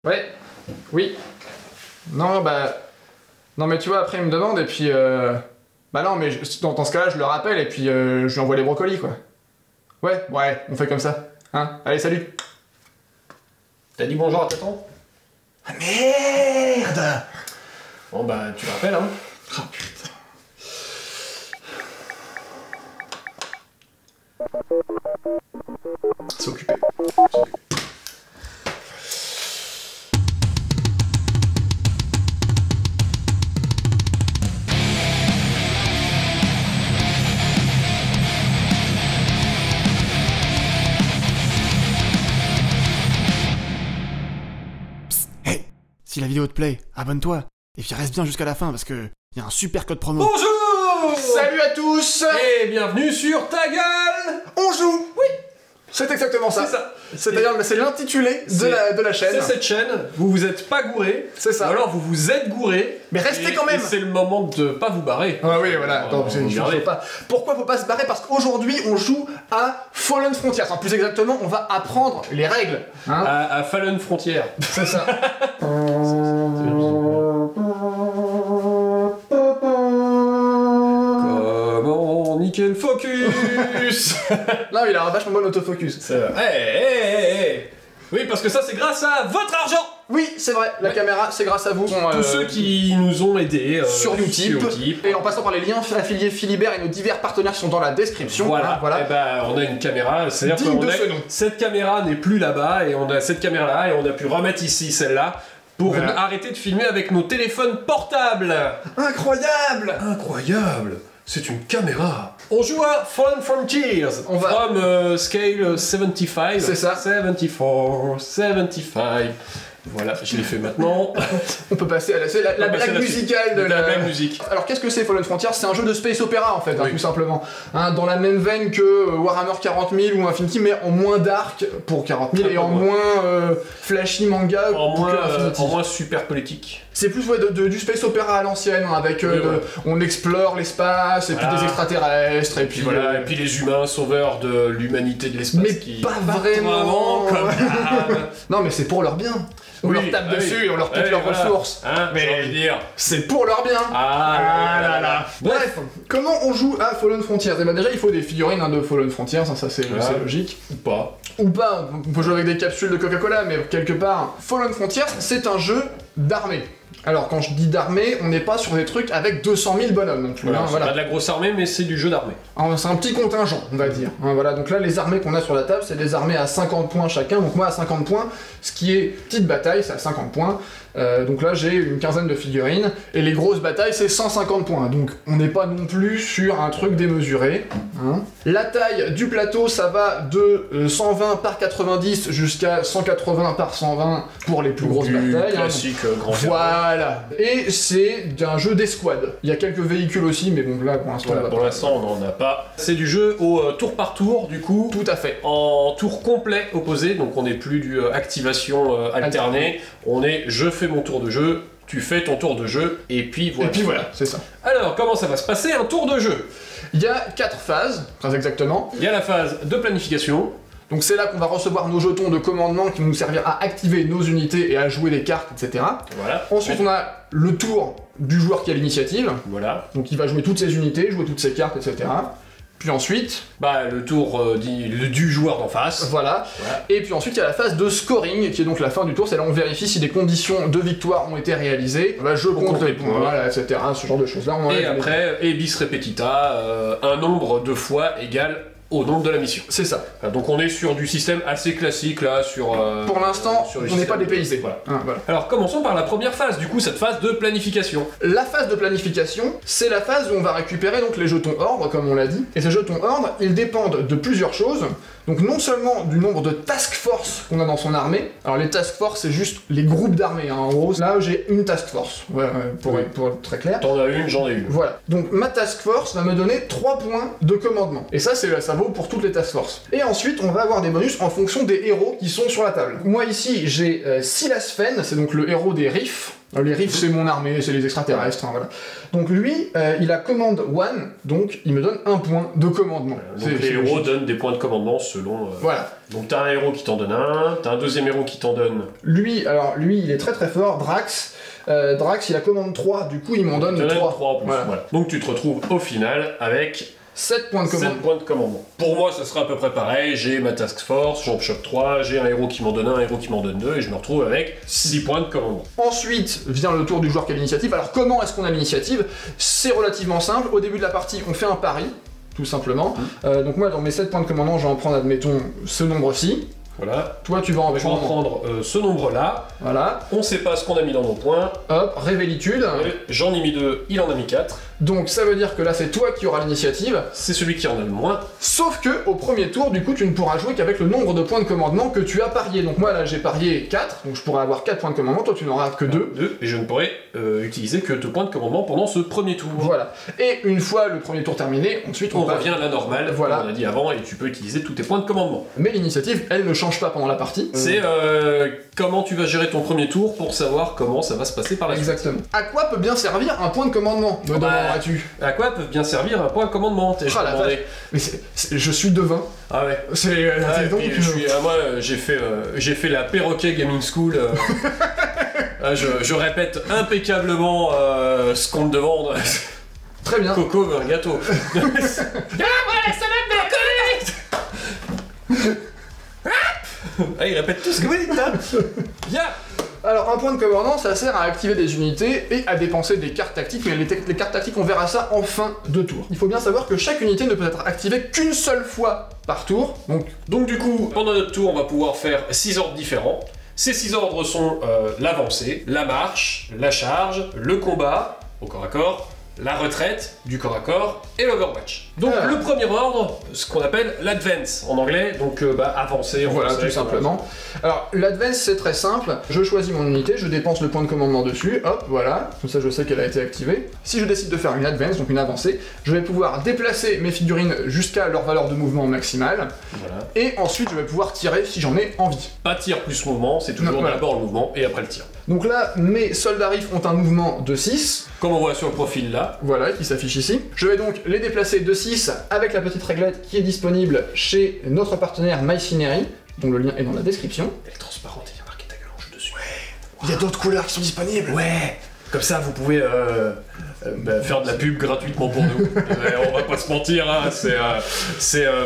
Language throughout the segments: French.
Ouais. Oui. Non, bah... Non, mais tu vois, après, il me demande, et puis... Bah non, mais dans ce cas-là, je le rappelle, et puis je lui envoie les brocolis, quoi. Ouais, on fait comme ça. Hein? Allez, salut. T'as dit bonjour à tonton? Ah merde! Bon bah, tu le rappelles, hein? Oh putain. C'est occupé. Si la vidéo te plaît, abonne-toi. Et puis reste bien jusqu'à la fin parce que y a un super code promo. Bonjour! Salut à tous! Et bienvenue sur Ta Gueule! On joue! Oui! C'est exactement ça. C'est ça. C'est d'ailleurs c'est l'intitulé de la chaîne. C'est cette chaîne, vous vous êtes pas gouré. C'est ça. Ou alors vous vous êtes gouré. Mais restez quand même! Et c'est le moment de pas vous barrer. Ah oui, voilà. Attends, regardez. pas. Pourquoi faut pas se barrer? Parce qu'aujourd'hui, on joue à Fallen Frontiers. Enfin, plus exactement, on va apprendre les règles. Hein, À Fallen Frontier. c'est ça. Comment niquer le focus? Là, il a un vachement bon autofocus. C'est vrai. Hey. Oui, parce que ça, c'est grâce à votre argent! Oui, c'est vrai, la caméra, c'est grâce à vous. Tous ceux qui nous ont aidés sur Utip. Et en passant par les liens affiliés Philibert et nos divers partenaires qui sont dans la description. Voilà. Voilà. Et ben, on a une caméra, c'est-à-dire Digne qu'on de a... ce nom. Cette caméra n'est plus là-bas, et on a cette caméra-là, et on a pu remettre ici celle-là, pour Voilà. arrêter de filmer avec nos téléphones portables. Incroyable! Incroyable! C'est une caméra. On joue à Fallen Frontiers. On va... From scale 75. C'est ça. 74, 75. Voilà, je l'ai fait maintenant. On peut passer à la blague musicale de la blague musique. Alors qu'est-ce que c'est Fallen Frontiers? C'est un jeu de space opéra en fait, hein, Oui. tout simplement. Hein, dans la même veine que Warhammer 40 000 ou Infinity, mais en moins dark pour 40 000 et en moins flashy manga En pour moins, Infinity. en moins super politique. C'est plus du space opéra à l'ancienne, hein, avec Oui, voilà. on explore l'espace, et puis Voilà. des extraterrestres, et puis Voilà, et puis les humains sauveurs de l'humanité de l'espace mais qui... pas vraiment comme Non mais c'est pour leur bien. On leur tape dessus et on leur pique leurs ressources. Hein, Mais- j'ai envie de dire... C'est pour leur bien. Ah là là. Bref, comment on joue à Fallen Frontiers? Eh ben déjà il faut des figurines hein, de Fallen Frontiers, ça c'est Voilà. c'est logique. Ou pas. Ou pas, on peut jouer avec des capsules de Coca-Cola, mais quelque part, Fallen Frontiers c'est un jeu d'armée. Alors quand je dis d'armée, on n'est pas sur des trucs avec 200 000 bonhommes non plus. Voilà, hein, c'est voilà. pas de la grosse armée, mais c'est du jeu d'armée. Alors, c'est un petit contingent, on va dire. Hein, voilà. Donc là, les armées qu'on a sur la table, c'est des armées à 50 points chacun. Donc moi, à 50 points, ce qui est petite bataille, c'est à 50 points. Donc là, j'ai une quinzaine de figurines. Et les grosses batailles, c'est 150 points. Donc on n'est pas non plus sur un truc démesuré. Hein. La taille du plateau, ça va de 120 par 90 jusqu'à 180 par 120 pour les plus grosses batailles. Hein. Classique, grand Voilà. Et c'est un jeu d'escouade. Il y a quelques véhicules aussi, mais bon, là, pour l'instant, Voilà, on va pour pas- l'instant, on n'en a pas. C'est du jeu au tour par tour, du coup. Tout à fait. En tour complet opposé, donc on n'est plus du activation alternée. On est je fais mon tour de jeu, tu fais ton tour de jeu, et puis voilà. Et puis voilà, c'est ça. Alors, comment ça va se passer un tour de jeu? Il y a 4 phases, très exactement. Il y a la phase de planification. Donc c'est là qu'on va recevoir nos jetons de commandement qui vont nous servir à activer nos unités et à jouer des cartes, etc. Voilà. Ensuite on a le tour du joueur qui a l'initiative. Voilà. Donc il va jouer toutes ses unités, jouer toutes ses cartes, etc. Puis ensuite, Bah, le tour du joueur d'en face. voilà. Voilà. Et puis ensuite il y a la phase de scoring qui est donc la fin du tour. C'est là où on vérifie si des conditions de victoire ont été réalisées. Bah, je compte les points, voilà, etc. Ce genre de choses là. On Et enlève les- après, et bis repetita, un nombre de fois égal au nombre de la mission. C'est ça. Donc on est sur du système assez classique là, sur... Pour l'instant, sur le on n'est pas système. dépaysé. Voilà. Hein, voilà. Alors commençons par la première phase, du coup cette phase de planification. La phase de planification, c'est la phase où on va récupérer donc les jetons ordre, comme on l'a dit. Et ces jetons ordre, ils dépendent de plusieurs choses. Donc non seulement du nombre de task force qu'on a dans son armée. Alors les task force, c'est juste les groupes d'armées. Hein. En gros, là j'ai une task force, ouais, Oui. pour être très clair. T'en as une, j'en ai une. Voilà. Donc ma task force va me donner 3 points de commandement. Et ça, ça vaut pour toutes les task force. Et ensuite, on va avoir des bonus en fonction des héros qui sont sur la table. Moi ici, j'ai Silas Fenn, c'est donc le héros des Riffs. Les Riffs, c'est mon armée, c'est les extraterrestres, hein, voilà. Donc lui, il a commande 1, donc il me donne 1 point de commandement. Donc les héros donnent des points de commandement selon... Voilà. Donc t'as un héros qui t'en donne un, t'as un deuxième héros qui t'en donne... Lui, il est très très fort, Drax. Drax, il a commande 3, du coup il m'en donne 3. 3 en plus, voilà. Donc tu te retrouves au final avec... 7 points de commandement. 7 points de commandement. Pour moi, ce sera à peu près pareil. J'ai ma task force, j'en chope 3, j'ai un héros qui m'en donne 1, un héros qui m'en donne 2, et je me retrouve avec 6 points de commandement. Ensuite vient le tour du joueur qui a l'initiative. Alors comment est-ce qu'on a l'initiative? C'est relativement simple. Au début de la partie, on fait un pari, tout simplement. Donc moi, dans mes 7 points de commandement, je vais en prendre, admettons, ce nombre-ci. Voilà. Toi, tu vas en Je vais en prendre ce nombre-là. Voilà. On sait pas ce qu'on a mis dans nos points. Hop, révélitude. J'en ai mis 2, il en a mis 4. Donc ça veut dire que là, c'est toi qui auras l'initiative. C'est celui qui en a le moins. Sauf que, au premier tour, du coup, tu ne pourras jouer qu'avec le nombre de points de commandement que tu as parié. Donc moi, là, j'ai parié 4, donc je pourrais avoir 4 points de commandement, toi, tu n'auras que 2. 2, et je ne pourrai utiliser que 2 points de commandement pendant ce premier tour. Voilà. Et une fois le premier tour terminé, ensuite on revient à la normale, voilà. Comme on a dit avant, et tu peux utiliser tous tes points de commandement. Mais l'initiative, elle ne change pas pendant la partie. C'est comment tu vas gérer ton premier tour pour savoir comment ça va se passer par la suite. Exactement. À quoi peut bien servir un point de commandement, me demanderas-tu? À quoi peut bien servir un point de commandement? Mais je suis devin. Ah ouais. C'est donc. Moi, j'ai fait la Perroquet Gaming School. Je répète impeccablement ce qu'on me demande. Très bien. Coco veut un gâteau. Ah, il répète tout ce que vous dites là. Bien. Alors un point de commandement, ça sert à activer des unités et à dépenser des cartes tactiques, mais les cartes tactiques, on verra ça en fin de tour. Il faut bien savoir que chaque unité ne peut être activée qu'une seule fois par tour. Donc du coup, pendant notre tour, on va pouvoir faire 6 ordres différents. Ces 6 ordres sont l'avancée, la marche, la charge, le combat au corps à corps, la retraite du corps à corps et l'Overwatch. Donc le premier ordre, ce qu'on appelle l'advance en anglais, donc avancer en voilà, français. Tout simplement. Alors l'advance c'est très simple, je choisis mon unité, je dépense le point de commandement dessus, hop, voilà, comme ça je sais qu'elle a été activée. Si je décide de faire une advance, donc une avancée, je vais pouvoir déplacer mes figurines jusqu'à leur valeur de mouvement maximale, voilà. Et ensuite je vais pouvoir tirer si j'en ai envie. Pas tir plus mouvement, c'est toujours d'abord le mouvement et après le tir. Donc là, mes soldats Riff ont un mouvement de 6. Comme on voit sur le profil là. Voilà, qui s'affiche ici. Je vais donc les déplacer de 6 avec la petite réglette qui est disponible chez notre partenaire MyCinery, dont le lien est dans la description. Elle est transparente et il y a marqué ta gueule en jeu dessus. Ouais. Il y a d'autres couleurs qui sont disponibles. Ouais. Comme ça, vous pouvez faire de la pub gratuitement pour nous. On va pas se mentir, hein,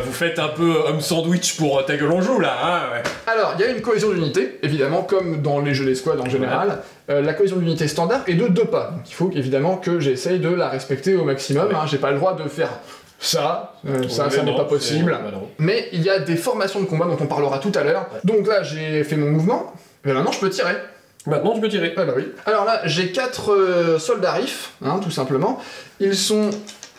vous faites un peu homme sandwich pour ta gueule en joue là. Hein, ouais. Alors, il y a une cohésion d'unité, évidemment, comme dans les jeux d'escouade en général. La cohésion d'unité standard est de 2 pas. Donc il faut évidemment que j'essaye de la respecter au maximum. Ouais. Hein, j'ai pas le droit de faire ça n'est pas possible. Mais il y a des formations de combat dont on parlera tout à l'heure. Ouais. Donc là, j'ai fait mon mouvement, et maintenant je peux tirer. Maintenant, tu peux tirer. Ah bah oui. Alors là, j'ai 4 soldats Riff, hein, tout simplement. Ils sont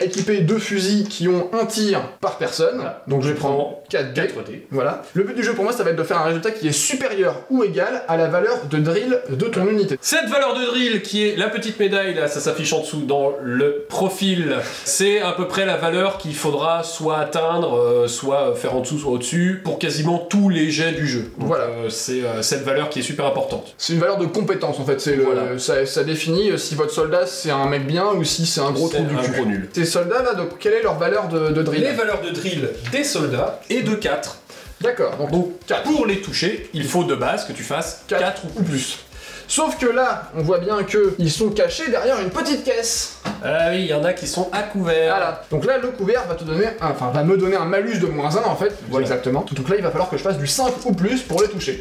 équipés de fusils qui ont un tir par personne. Voilà. Donc je vais prendre 4 dés. Voilà. Le but du jeu pour moi, ça va être de faire un résultat qui est supérieur ou égal à la valeur de drill de ton unité. Cette valeur de drill, qui est la petite médaille, là, ça s'affiche en dessous dans le profil, c'est à peu près la valeur qu'il faudra soit atteindre, soit faire en dessous, soit au-dessus, pour quasiment tous les jets du jeu. Donc, voilà. C'est cette valeur qui est super importante. C'est une valeur de compétence, en fait. Voilà. Ça définit si votre soldat, c'est un mec bien ou si c'est un gros trou du cul. Gros nul. Ces soldats, là, donc, quelle est leur valeur de drill? Les valeurs de drill des soldats est de 4. D'accord. Donc 4. Pour les toucher, il faut de base que tu fasses 4 ou plus. Sauf que là, on voit bien qu'ils sont cachés derrière une petite caisse. Ah oui, il y en a qui sont à couvert. Voilà. Donc là, le couvert va me donner un malus de -1 en fait. Voilà. Exactement. Donc là, il va falloir que je fasse du 5 ou plus pour les toucher.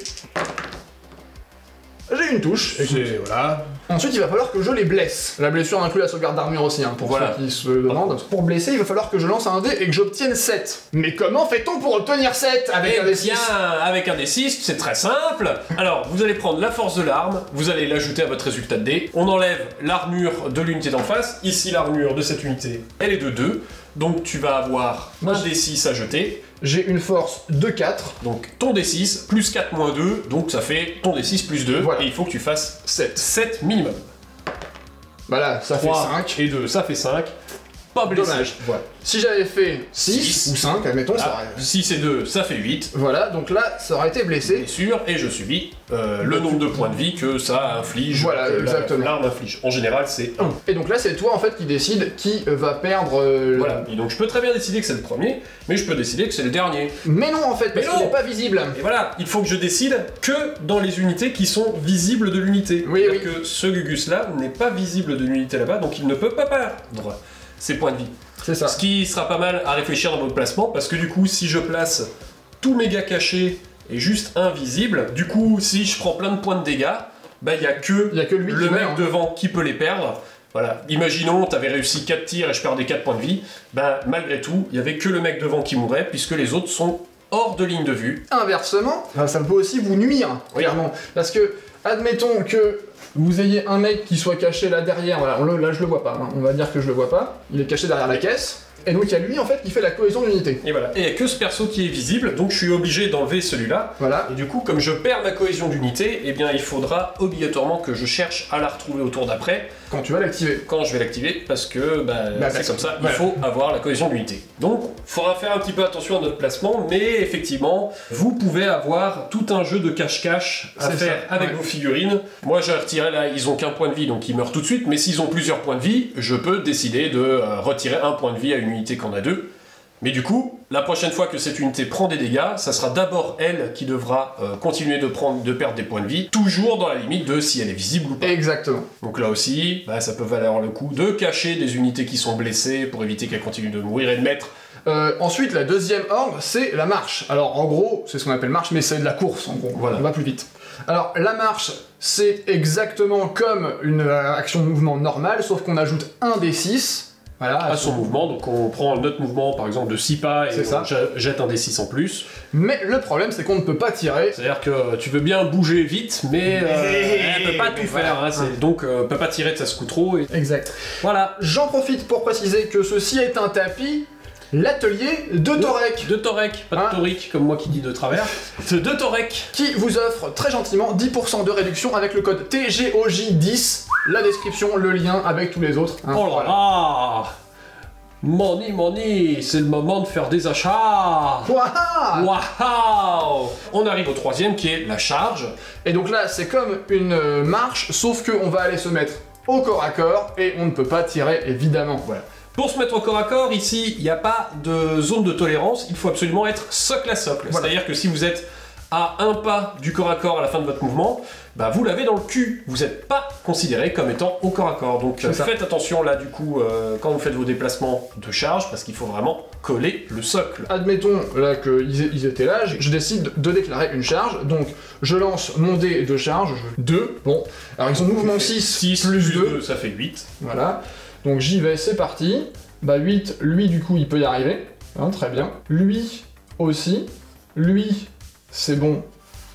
J'ai une touche. Voilà. Ensuite, il va falloir que je les blesse. La blessure inclut la sauvegarde d'armure aussi, hein, pour ceux qui se demandent. Pour blesser, il va falloir que je lance un dé et que j'obtienne 7. Mais comment fait-on pour obtenir 7 avec un D6? Avec un D6, c'est très simple. Alors, vous allez prendre la force de l'arme, vous allez l'ajouter à votre résultat de dé. On enlève l'armure de l'unité d'en face. Ici, l'armure de cette unité, elle est de 2. Donc, tu vas avoir un D6 à jeter. J'ai une force de 4. Donc ton D6, plus 4 moins 2, donc ça fait ton D6 plus 2, voilà. Et il faut que tu fasses 7 minimum. Bah là, ça fait 5. Et 2, ça fait 5. pas blessé. Dommage. Voilà. Si j'avais fait 6 Six. ou 5, admettons, ça Ah, aurait... 6 et 2, ça fait 8. Voilà, donc là, ça aurait été blessé. Bien sûr, et je subis le nombre de points de vie que ça inflige. Voilà, que exactement. l'arme inflige. En général, c'est 1. Et donc là, c'est toi, en fait, qui décide qui va perdre... Voilà. Et donc je peux très bien décider que c'est le premier, mais je peux décider que c'est le dernier. Mais non, en fait, parce Mais qu'il non. n'est pas visible. Et voilà, il faut que je décide que dans les unités qui sont visibles de l'unité. Oui, C'est-à-dire que ce Gugus-là n'est pas visible de l'unité là-bas, donc il ne peut pas perdre ses points de vie. C'est ça. Ce qui sera pas mal à réfléchir dans votre placement, parce que du coup, si je place tous mes gars cachés et juste invisible, du coup, si je prends plein de points de dégâts, bah il y a que lui le qui mec meurt. devant qui peut les perdre. Voilà, imaginons, t'avais réussi 4 tirs et je perdais 4 points de vie, ben malgré tout, il y avait que le mec devant qui mourait, puisque les autres sont hors de ligne de vue. Inversement, ça peut aussi vous nuire, Oui. clairement. Parce que, admettons que vous ayez un mec qui soit caché là derrière, voilà, là je le vois pas, hein, on va dire que je le vois pas, il est caché derrière la caisse, et donc il y a lui en fait qui fait la cohésion d'unité. Et voilà. Et il n'y a que ce perso qui est visible, donc je suis obligé d'enlever celui-là. Voilà. Et du coup, comme je perds ma cohésion d'unité, eh bien il faudra obligatoirement que je cherche à la retrouver au tour d'après, Quand tu vas l'activer. quand je vais l'activer, parce que c'est parce comme ça, que- il faut avoir la cohésion d'unité. Donc, il faudra faire un petit peu attention à notre placement, mais effectivement, vous pouvez avoir tout un jeu de cache-cache à C'est faire ça, avec ouais. vos figurines. Moi, j'ai retiré là, ils ont qu'un point de vie, donc ils meurent tout de suite, mais s'ils ont plusieurs points de vie, je peux décider de retirer un point de vie à une unité qui en a 2. Mais du coup, la prochaine fois que cette unité prend des dégâts, ça sera d'abord elle qui devra continuer de perdre des points de vie, toujours dans la limite de si elle est visible ou pas. Exactement. Donc là aussi, ça peut valoir le coup de cacher des unités qui sont blessées pour éviter qu'elles continuent de mourir et de mettre... Ensuite, la deuxième ordre, c'est la marche. Alors, en gros, c'est ce qu'on appelle marche, mais c'est de la course, en gros. Voilà. On va plus vite. Alors, la marche, c'est exactement comme une action de mouvement normale, sauf qu'on ajoute un des 6. Voilà, à son mouvement, donc on prend notre mouvement par exemple de 6 pas et C'est ça. on jette un des 6 en plus. Mais le problème, c'est qu'on ne peut pas tirer. C'est-à-dire que tu veux bien bouger vite, mais elle peut pas tout faire, voilà. donc peut pas tirer de sa scoutreau. Et... Exact. Voilà. J'en profite pour préciser que ceci est un tapis, l'atelier de Torek, De Torek, pas de Hein Toric comme moi qui dis de travers. De Torek. qui vous offre très gentiment 10% de réduction avec le code TGOJ10, la description, le lien avec tous les autres. hein. Oh là Voilà. là. Money, c'est le moment de faire des achats. Waouh. Waouh. On arrive au troisième qui est la charge. Et donc là, c'est comme une marche, sauf qu'on va aller se mettre au corps à corps et on ne peut pas tirer, évidemment. Voilà. Pour se mettre au corps à corps, ici, il n'y a pas de zone de tolérance, il faut absolument être socle à socle. Voilà. C'est-à-dire que si vous êtes à un pas du corps à corps à la fin de votre mouvement, vous l'avez dans le cul. Vous n'êtes pas considéré comme étant au corps à corps. Donc C'est ça. faites attention là, du coup, quand vous faites vos déplacements de charge, parce qu'il faut vraiment coller le socle. Admettons là qu'ils étaient là, je décide de déclarer une charge, donc je lance mon dé de charge, 2, bon, alors ils ont mouvement 6 plus 2, ça fait 8. voilà, donc j'y vais, c'est parti, 8, lui du coup il peut y arriver, hein, très bien, lui aussi, lui c'est bon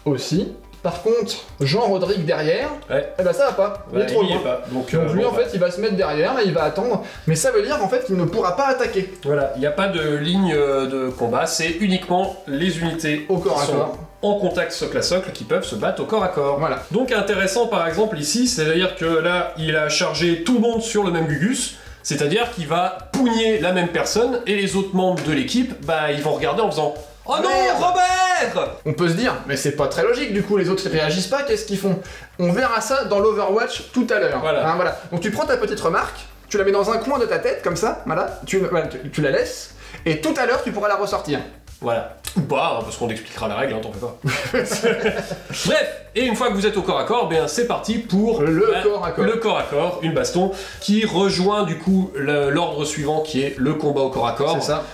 aussi, par contre, Jean-Rodrigue derrière, Ouais. eh ben ça va pas, il est trop y loin. est pas. Donc, Donc lui bon, en fait il va se mettre derrière et il va attendre, mais ça veut dire en fait qu'il ne pourra pas attaquer voilà, il n'y a pas de ligne de combat, c'est uniquement les unités au corps qui à sont corps. en contact socle à socle qui peuvent se battre au corps à corps. Voilà. Donc intéressant par exemple ici, c'est-à-dire que là il a chargé tout le monde sur le même Gugus, c'est-à-dire qu'il va pougner la même personne et les autres membres de l'équipe, ils vont regarder en faisant « Oh non, Merde. Robert !» On peut se dire, mais c'est pas très logique du coup, les autres ils réagissent pas, qu'est-ce qu'ils font? On verra ça dans l'Overwatch tout à l'heure. Voilà. Hein, voilà. Donc tu prends ta petite remarque, tu la mets dans un coin de ta tête, comme ça, voilà, tu la laisses, et tout à l'heure tu pourras la ressortir. Voilà. Ou pas, parce qu'on expliquera la règle, t'en fais pas. Bref, et une fois que vous êtes au corps à corps, c'est parti pour Le corps à corps. Le corps à corps, une baston, qui rejoint du coup l'ordre suivant qui est le combat au corps à corps. C'est ça.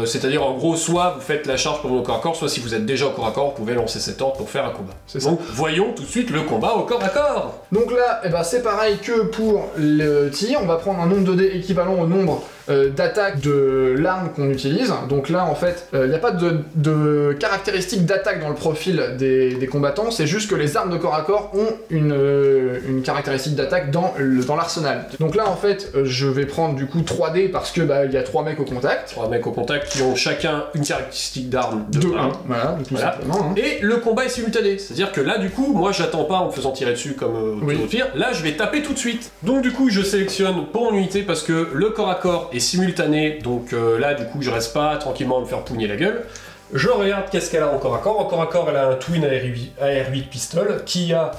C'est-à-dire en gros, soit vous faites la charge pour le corps à corps, soit si vous êtes déjà au corps à corps, vous pouvez lancer cet ordre pour faire un combat. C'est ça. Donc voyons tout de suite le combat au corps à corps. Donc là, c'est pareil que pour le tir, on va prendre un nombre de dés équivalent au nombre d'attaques de l'arme qu'on utilise. Donc là, en fait, il n'y a pas de caractéristiques d'attaque dans le profil des combattants, c'est juste que les armes de corps à corps ont une caractéristique d'attaque dans l'arsenal. Donc là, en fait, je vais prendre du coup 3 dés parce que il y a 3 mecs au contact. 3 mecs au au contact qui ont chacun une caractéristique d'arme de 1. Voilà, tout Voilà. simplement. Hein. Et le combat est simultané, c'est-à-dire que là du coup, moi j'attends pas en me faisant tirer dessus comme au tir, là je vais taper tout de suite. Donc du coup je sélectionne pour mon unité parce que le corps à corps est simultané, donc là du coup je reste pas tranquillement à me faire pougner la gueule. Je regarde qu'est-ce qu'elle a en corps à corps. En corps à corps elle a un Twin AR8 pistol qui a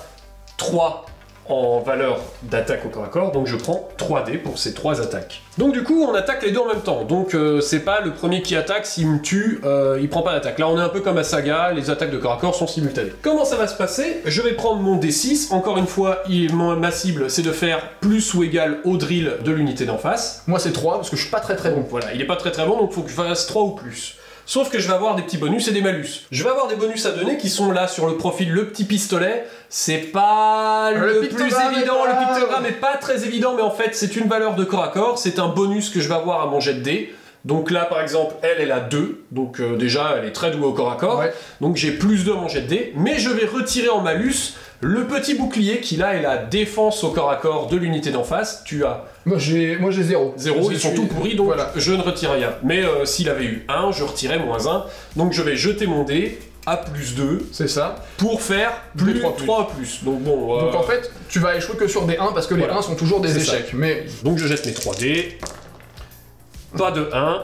3 en valeur d'attaque au corps à corps, donc je prends 3D pour ces 3 attaques. Donc du coup on attaque les deux en même temps, donc c'est pas le premier qui attaque, s'il me tue, il prend pas d'attaque. Là on est un peu comme à Saga, les attaques de corps à corps sont simultanées. Comment ça va se passer? Je vais prendre mon D6, encore une fois ma cible c'est de faire plus ou égal au drill de l'unité d'en face. Moi c'est 3 parce que je suis pas très bon. Donc voilà, il est pas très bon, donc faut que je fasse 3 ou plus. Sauf que je vais avoir des petits bonus et des malus. Je vais avoir des bonus à donner qui sont là sur le profil. Le petit pistolet, c'est pas le plus évident. Le pictogramme est pas très évident, mais en fait, c'est une valeur de corps à corps. C'est un bonus que je vais avoir à mon jet de dés. Donc là, par exemple, elle a 2. Donc déjà, elle est très douée au corps à corps. Ouais. Donc j'ai plus 2 à mon jet de dés. Mais je vais retirer en malus le petit bouclier qui là est la défense au corps à corps de l'unité d'en face. Tu as... Moi j'ai 0. 0, ils sont tout pourris, donc voilà. Je ne retire rien. Mais s'il avait eu 1, je retirais moins 1. Donc je vais jeter mon dé à plus 2. C'est ça. Pour faire plus 3 plus. Donc bon... Donc en fait, tu vas échouer que sur des 1 parce que les 1 sont toujours des échecs. Mais... Donc je jette mes 3 dés. Pas de 1.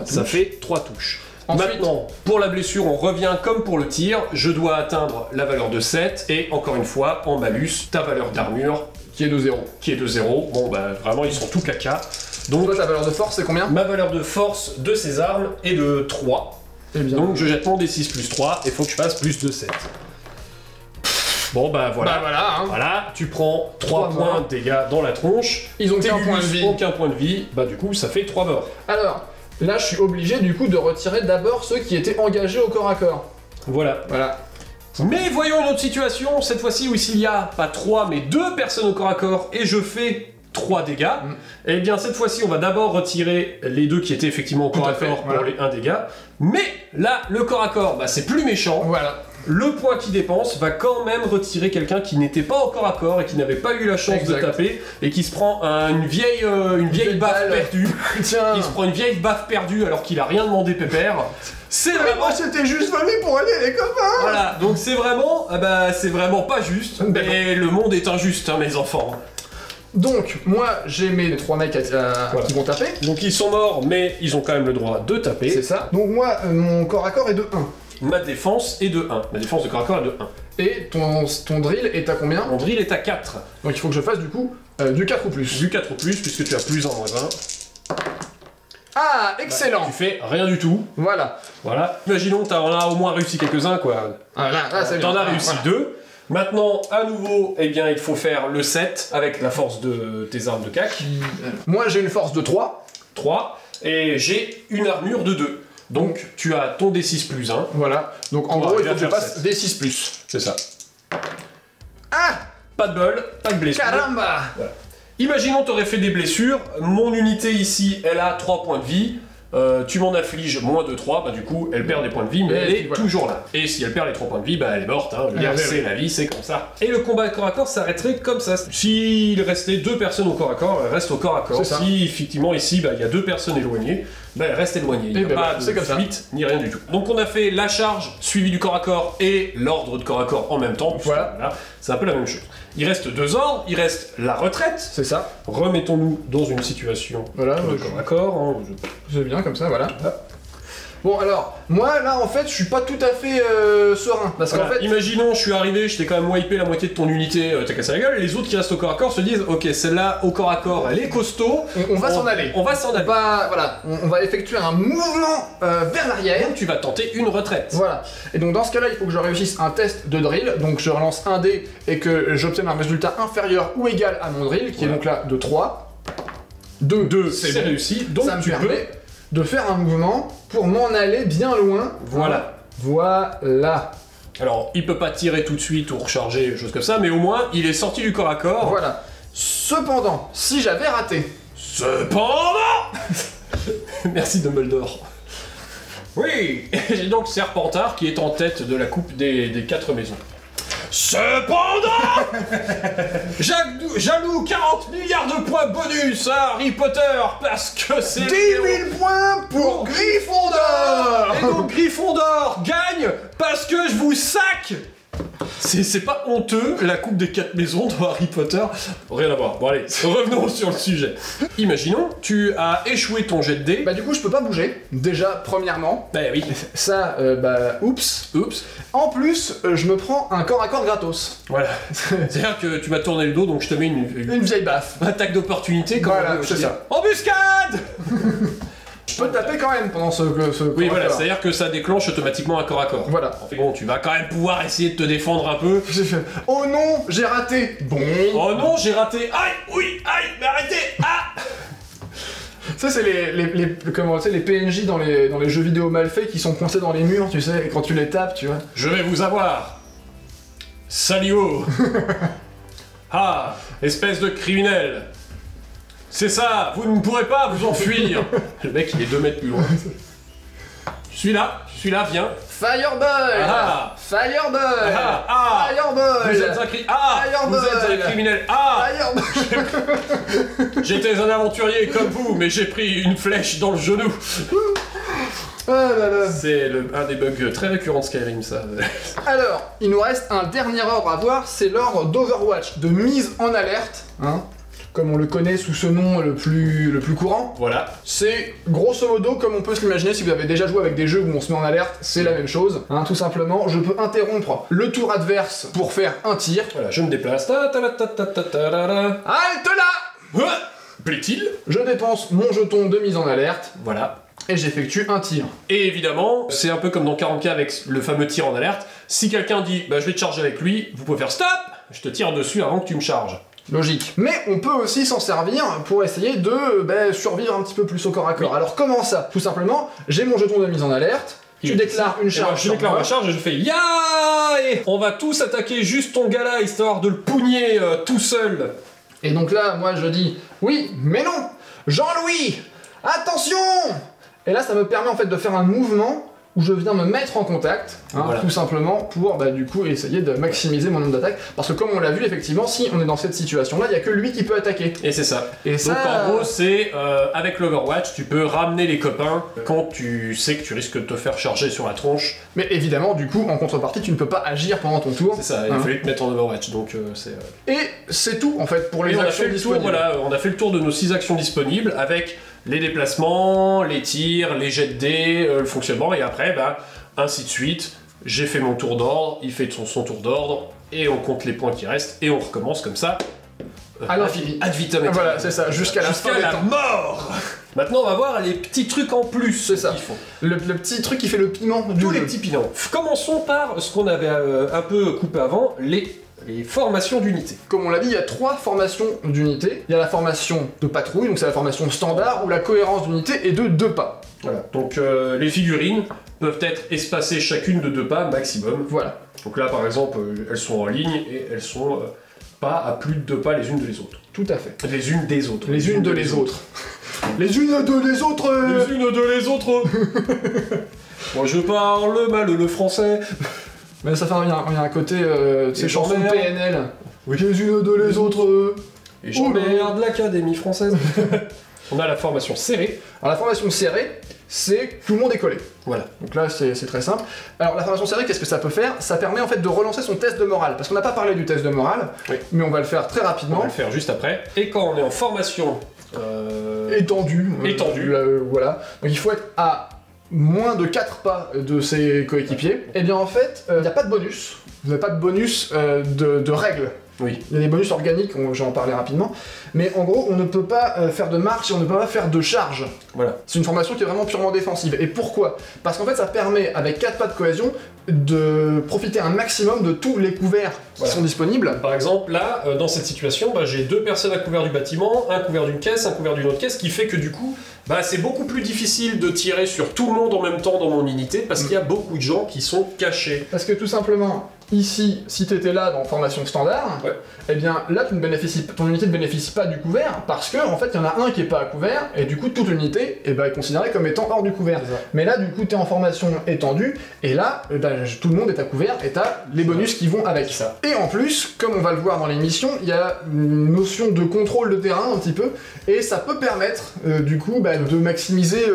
Ça fait 3 touches. Ensuite, maintenant, pour la blessure, on revient comme pour le tir. Je dois atteindre la valeur de 7. Et encore une fois, en malus, ta valeur d'armure... Qui est de 0. Qui est de 0. Bon, bah vraiment, ils sont tout caca. Donc, toi, ta valeur de force, c'est combien? Ma valeur de force de ces armes est de 3. Eh bien. Donc, je jette mon D6 plus 3 et faut que je fasse plus de 7. Bon, bah voilà. Bah voilà, hein. Voilà, tu prends 3 points de dégâts dans la tronche. Ils ont aucun point de vie. Aucun point de vie. Bah, du coup, ça fait 3 morts. Alors, là, je suis obligé, du coup, de retirer d'abord ceux qui étaient engagés au corps à corps. Voilà. Voilà. Mais voyons une autre situation, cette fois-ci où s'il y a pas 3 mais 2 personnes au corps à corps et je fais 3 dégâts, et bien cette fois-ci on va d'abord retirer les 2 qui étaient effectivement au corps à corps pour les 1 dégât, mais là le corps à corps bah, c'est plus méchant, voilà. Le point qui dépense va quand même retirer quelqu'un qui n'était pas au corps à corps et qui n'avait pas eu la chance de taper et qui se prend une vieille baffe perdue. Tiens. Il se prend une vieille baffe perdue alors qu'il a rien demandé pépère. C'est vraiment... Moi c'était juste venu pour aider les copains. Voilà, donc c'est vraiment pas juste, mais le monde est injuste, hein, mes enfants. Donc, moi, j'ai mes 3 mecs qui vont taper. Donc ils sont morts, mais ils ont quand même le droit de taper. C'est ça. Donc moi, mon corps à corps est de 1. Ma défense est de 1. Ma défense de corps à corps est de 1. Et ton drill est à combien? Mon drill est à 4. Donc il faut que je fasse du coup du 4 ou plus. Du 4 ou plus, puisque tu as plus 1 moins 1. Ah, excellent. Bah, tu fais rien du tout. Voilà. Voilà. Imaginons que t'en as au moins réussi quelques-uns, quoi. Ah, là, c'est bien. T'en as réussi 2. Maintenant, à nouveau, eh bien, il faut faire le 7 avec la force de tes armes de cac. Moi, j'ai une force de 3. 3. Et j'ai une armure de 2. Donc, tu as ton D6 plus 1. Voilà. Donc, en gros, il faut que je passe D6 plus. C'est ça. Ah! Pas de bol, pas de blessure. Caramba! Voilà. Imaginons t'aurais fait des blessures. Mon unité ici, elle a 3 points de vie. Tu m'en affliges moins de 3, bah du coup elle perd des points de vie, mais elle est toujours là. Et si elle perd les 3 points de vie, bah elle est morte, hein. C'est la vie, c'est comme ça. Et le combat corps à corps s'arrêterait comme ça. S'il restait 2 personnes au corps à corps, elle reste au corps à corps. Si effectivement ici, bah il y a 2 personnes éloignées, bah elle reste éloignée. Il n'y a pas de fuite, ni rien du tout. Donc on a fait la charge, suivie du corps à corps, et l'ordre de corps à corps en même temps. Voilà. C'est un peu la même chose. Il reste 2 ordres, il reste la retraite. C'est ça. Remettons-nous dans une situation de corps à corps. Hein. C'est bien comme ça, voilà. Bon alors, moi là en fait je suis pas tout à fait serein, parce qu'en fait... Imaginons, je suis arrivé, je t'ai quand même wipé la moitié de ton unité, t'as cassé la gueule, et les autres qui restent au corps à corps se disent ok, celle-là au corps à corps, elle est costaud, on va s'en aller. On va s'en aller. Voilà, on va effectuer un mouvement vers l'arrière. Donc tu vas tenter une retraite. Voilà, et donc dans ce cas-là, il faut que je réussisse un test de drill, donc je relance un dé et que j'obtienne un résultat inférieur ou égal à mon drill, qui est donc là de 3. 2, c'est réussi, donc ça me permet de faire un mouvement pour m'en aller bien loin. Voilà. Voilà. Alors, il peut pas tirer tout de suite ou recharger, chose comme ça, mais au moins, il est sorti du corps à corps. Voilà. Cependant, si j'avais raté... Cependant Merci Dumbledore. Oui, j'ai donc Serpentard qui est en tête de la coupe des 4 maisons. Cependant, j'alloue 40 milliards de points bonus à Harry Potter parce que c'est... 10 000 points pour Gryffondor. Et donc Gryffondor gagne parce que je vous sac. C'est pas honteux, la coupe des 4 maisons dans Harry Potter. Rien à voir. Bon allez, revenons sur le sujet. Imaginons, tu as échoué ton jet de dés. Bah du coup je peux pas bouger, déjà premièrement. Bah oui. Ça, oups. En plus, je me prends un corps à corps gratos. Voilà. C'est-à-dire que tu m'as tourné le dos, donc je te mets Une vieille baffe. attaque d'opportunité. Comme Voilà, on veut c'est aussi. ça. Embuscade. Je peux taper quand même pendant ce Oui, voilà, corps. c'est-à-dire que ça déclenche automatiquement un corps à corps. Voilà. Bon, tu vas quand même pouvoir essayer de te défendre un peu. J'ai fait oh non, j'ai raté. Bon. Oh non, j'ai raté. Aïe, oui, aïe, mais arrêtez. Ah. Ça c'est comment, tu sais, les PNJ dans les jeux vidéo mal faits qui sont coincés dans les murs, tu sais, et quand tu les tapes, tu vois. Je vais vous avoir. Salio. Ah, espèce de criminel. C'est ça, vous ne pourrez pas vous enfuir. Le mec, il est 2 mètres plus loin. Je suis là, viens. Fireball. Ah. Fireball. Ah, ah. Fireball. Vous êtes un Fireball. vous êtes un criminel. Ah, Fireball. j'étais un aventurier comme vous, mais j'ai pris une flèche dans le genou. Ah là là. C'est un des bugs très récurrents de Skyrim, ça. Alors, il nous reste un dernier ordre à voir, c'est l'ordre d'Overwatch, de mise en alerte, hein, comme on le connaît sous ce nom le plus courant. Voilà. C'est grosso modo comme on peut se l'imaginer si vous avez déjà joué avec des jeux où on se met en alerte, c'est la même chose. Hein, tout simplement, je peux interrompre le tour adverse pour faire un tir. Voilà, je me déplace. Halte là. Plaît-il? Je dépense mon jeton de mise en alerte Voilà. et j'effectue un tir. Et évidemment, c'est un peu comme dans 40K avec le fameux tir en alerte. Si quelqu'un dit bah je vais te charger avec lui, vous pouvez faire stop, je te tire dessus avant que tu me charges. Logique. Mais on peut aussi s'en servir pour essayer de survivre un petit peu plus au corps à corps. Oui. Alors comment ça? Tout simplement, j'ai mon jeton de mise en alerte, tu déclares une charge. Je déclare ma charge et je fais ya et on va tous attaquer juste ton gars là histoire de le pougner tout seul. Et donc là, moi je dis oui, mais non, Jean-Louis, attention. Et là, ça me permet en fait de faire un mouvement où je viens me mettre en contact, hein, Voilà. tout simplement pour du coup essayer de maximiser mon nombre d'attaques. Parce que comme on l'a vu, effectivement, si on est dans cette situation-là, il n'y a que lui qui peut attaquer. Et c'est ça. Et Donc ça, en gros, c'est avec l'Overwatch, tu peux ramener les copains quand tu sais que tu risques de te faire charger sur la tronche. mais évidemment, du coup, en contrepartie, tu ne peux pas agir pendant ton tour. C'est ça, il Hein. fallait te mettre en Overwatch, donc c'est... Et c'est tout, en fait, pour les Et on a actions fait le tour, disponibles. voilà, on a fait le tour de nos 6 actions disponibles avec les déplacements, les tirs, les jets de dés, le fonctionnement, et après, ainsi de suite. J'ai fait mon tour d'ordre, il fait son tour d'ordre, et on compte les points qui restent, et on recommence comme ça. À l'infini. Ad vitam aeternam. Voilà, c'est ça, jusqu'à la fin des la temps. mort. Maintenant, on va voir les petits trucs en plus. C'est ça. qu'ils font. Le petit truc qui fait le piment du Tous les jeu. petits pilons. Commençons par ce qu'on avait un peu coupé avant, les formations d'unités. Comme on l'a dit, il y a 3 formations d'unités. Il y a la formation de patrouille, donc c'est la formation standard, où la cohérence d'unité est de 2 pas. Voilà. Donc les figurines peuvent être espacées chacune de 2 pas maximum. Voilà. Donc là, par exemple, elles sont en ligne et elles sont pas à plus de 2 pas les unes de les autres. Tout à fait. Les unes des autres. Les unes de les autres. Les unes de les autres. Les unes de les autres. Moi, je parle mal le français. Mais ça fait il y a un côté, ces Et chansons de j'emmerde. PNL. Oui. Les unes de les autres. Et j'emmerde l'Académie française. On a la formation serrée. Alors la formation serrée, c'est que tout le monde est collé. Voilà. Donc là, c'est très simple. Alors la formation serrée, qu'est-ce que ça peut faire? Ça permet en fait de relancer son test de morale. Parce qu'on n'a pas parlé du test de morale, Oui. mais on va le faire très On rapidement. va le faire juste après. Et quand on est en formation... Étendu. Étendu. Voilà. Donc il faut être à moins de 4 pas de ses coéquipiers. Et bien en fait, il n'y a pas de bonus. Vous n'avez pas de bonus de règles. Oui. Il y a des bonus organiques, j'en parlais rapidement. Mais en gros, on ne peut pas faire de marche et on ne peut pas faire de charge. Voilà. C'est une formation qui est vraiment purement défensive. Et pourquoi? Parce qu'en fait, ça permet, avec 4 pas de cohésion, de profiter un maximum de tous les couverts qui Voilà. sont disponibles. Par exemple, là, dans cette situation, j'ai 2 personnes à couvert du bâtiment, un couvert d'une caisse, un couvert d'une autre caisse, qui fait que du coup, c'est beaucoup plus difficile de tirer sur tout le monde en même temps dans mon unité, parce qu'il y a beaucoup de gens qui sont cachés. Parce que tout simplement, ici, si t'étais là dans formation standard, Ouais. eh bien là ton unité ne bénéficie pas du couvert parce que en fait il y en a un qui est pas à couvert et du coup toute l'unité est considérée comme étant hors du couvert. C'est ça. Mais là du coup t'es en formation étendue et là tout le monde est à couvert et t'as les bonus qui vont avec. C'est ça. Et en plus, comme on va le voir dans l'émission, il y a une notion de contrôle de terrain un petit peu et ça peut permettre du coup de maximiser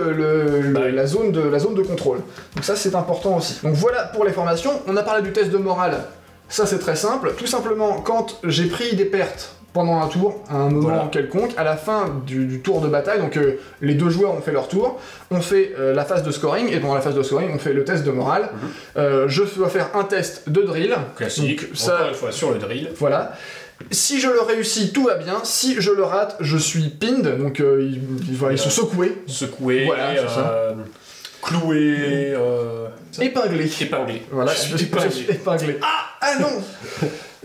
la zone de contrôle. Donc ça c'est important aussi. Donc voilà pour les formations. On a parlé du test de morale. Ça c'est très simple. Tout simplement quand j'ai pris des pertes pendant un tour, à un moment quelconque, à la fin du tour de bataille, donc les deux joueurs ont fait leur tour, on fait la phase de scoring, et pendant la phase de scoring, on fait le test de morale. Je dois faire un test de drill. Classique, Donc, ça, encore une fois sur le drill. voilà. Si je le réussis, tout va bien. Si je le rate, je suis pinned, donc ils sont secoués. Secoué, Voilà, c'est ça. cloué, Épinglés. épinglé. Voilà, je suis épinglé. Ah non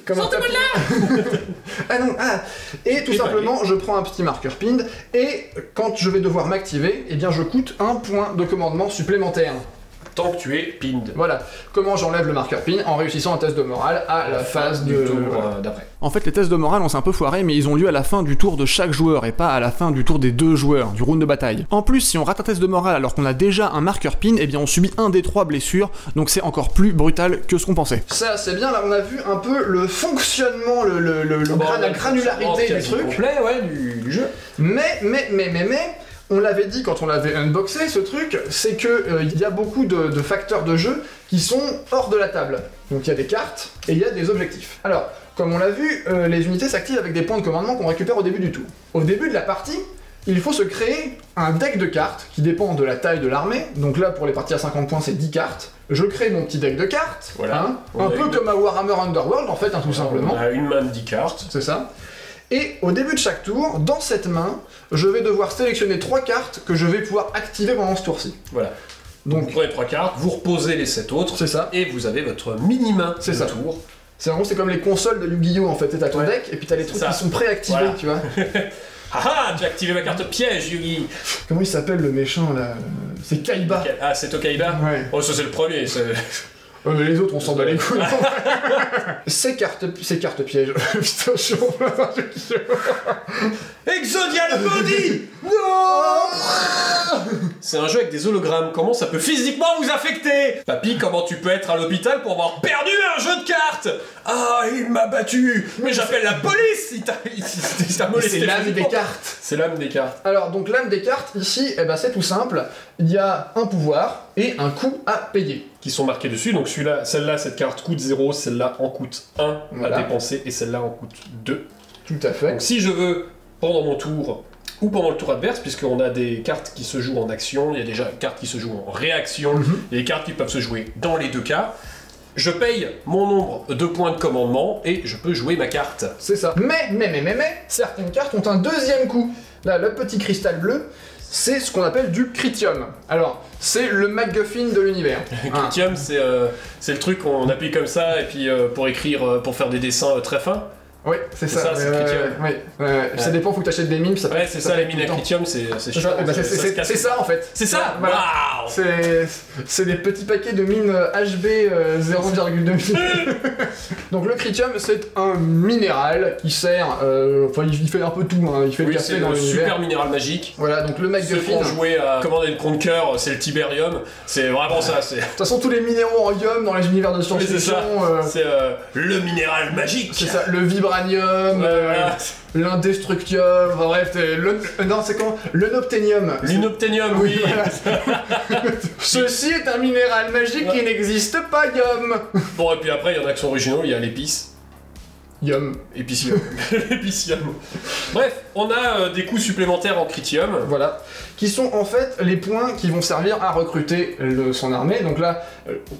Comme un tapis. Ah non, ah. Et tout Épinglé. simplement, je prends un petit marqueur pinned, et quand je vais devoir m'activer, eh bien je coûte un point de commandement supplémentaire. Tant que tu es pinned. Voilà. Comment j'enlève le marqueur pin? En réussissant un test de morale à la phase du de... tour voilà. d'après. En fait, les tests de morale, on s'est un peu foiré, mais ils ont lieu à la fin du tour de chaque joueur et pas à la fin du tour des deux joueurs, du round de bataille. En plus, si on rate un test de morale alors qu'on a déjà un marqueur pin, eh bien on subit un des 3 blessures, donc c'est encore plus brutal que ce qu'on pensait. Ça, c'est bien, là on a vu un peu le fonctionnement, la granularité du truc. complet, ouais, du jeu. Mais, on l'avait dit quand on l'avait unboxé ce truc, c'est que il y a beaucoup de facteurs de jeu qui sont hors de la table. Donc il y a des cartes et il y a des objectifs. Alors, comme on l'a vu, les unités s'activent avec des points de commandement qu'on récupère au début du tour. Au début de la partie, il faut se créer un deck de cartes qui dépend de la taille de l'armée. Donc là, pour les parties à 50 points, c'est 10 cartes. Je crée mon petit deck de cartes, Voilà. un peu comme à Warhammer Underworld en fait, tout simplement. On a une main de 10 cartes. C'est ça. Et au début de chaque tour, dans cette main, je vais devoir sélectionner 3 cartes que je vais pouvoir activer pendant ce tour-ci. Voilà. Donc, Vous prenez 3 cartes, vous reposez les 7 autres, c'est ça. et vous avez votre mini-main C'est de ça. tour. C'est en gros, c'est comme les consoles de Yu-Gi-Oh! En fait. T'as ton Ouais. deck, et puis t'as les trucs ça. qui sont préactivés, Voilà. tu vois. Haha, j'ai activé ma carte piège, Yugi. Comment il s'appelle le méchant là? C'est Kaiba. Ah, c'est Tokaiba. Ouais. Oh, ça c'est le premier. Ouais, mais les autres, on s'en bat les couilles. Ces cartes pièges. Putain, je suis en plein Exodial Body. Non. C'est un jeu avec des hologrammes. Comment ça peut physiquement vous affecter? Papy, comment tu peux être à l'hôpital pour avoir perdu un jeu de cartes? Ah, il m'a battu. Mais j'appelle la police. Il t'a molesté. C'est l'âme des physiquement. cartes. C'est l'âme des cartes. Alors, donc l'âme des cartes, ici, eh ben, c'est tout simple. Il y a un pouvoir et un coût à payer. Qui sont marqués dessus. Donc celui-là, celle-là, cette carte coûte 0, celle-là en coûte 1 Voilà. à dépenser et celle-là en coûte 2. Tout à fait. Donc si je veux, pendant mon tour, ou pendant le tour adverse, puisqu'on a des cartes qui se jouent en action, il y a déjà des cartes qui se jouent en réaction, et des cartes qui peuvent se jouer dans les deux cas, je paye mon nombre de points de commandement et je peux jouer ma carte. C'est ça. Mais, certaines cartes ont un deuxième coup. Là, le petit cristal bleu, c'est ce qu'on appelle du critium. Alors, c'est le MacGuffin de l'univers. Critium, c'est le truc qu'on appuie comme ça, et puis pour écrire, pour faire des dessins très fins. Oui, c'est C'est ça. ça, c'est critium. Ça dépend, faut que t'achètes des mimes. Ça Ouais, c'est ça, peut les être tout mines le à temps. critium, c'est C'est chiant. ça, eh ben, ça se casse. c'est ça en fait. C'est ça. Voilà. Waouh. C'est des petits paquets de mines HB 0,2 mm. Donc le critium, c'est un minéral qui sert. Enfin, il fait un peu tout. Hein. Il fait le Oui, café c'est dans le l'univers. super minéral magique. Voilà, donc le Ceux qui MacGuffin. ont joué à Command & Conquer, c'est le Tiberium. C'est vraiment ça. De toute façon, tous les minéraux en ium dans les univers de Oui, c'est science-fiction. ça. C'est le minéral magique. C'est ça, le vibranium, Voilà. l'indestructium, enfin bref, non, c'est comment? Le nocténium. L'inopténium, oui. Voilà. Ceci est un minéral magique qui n'existe pas, Yum. Bon, et puis après, il y en a qui sont originaux, il y a l'épice. Yum. Épicium. L'épicium. Bref, on a des coûts supplémentaires en critium. Voilà. Qui sont en fait les points qui vont servir à recruter son armée. Donc là,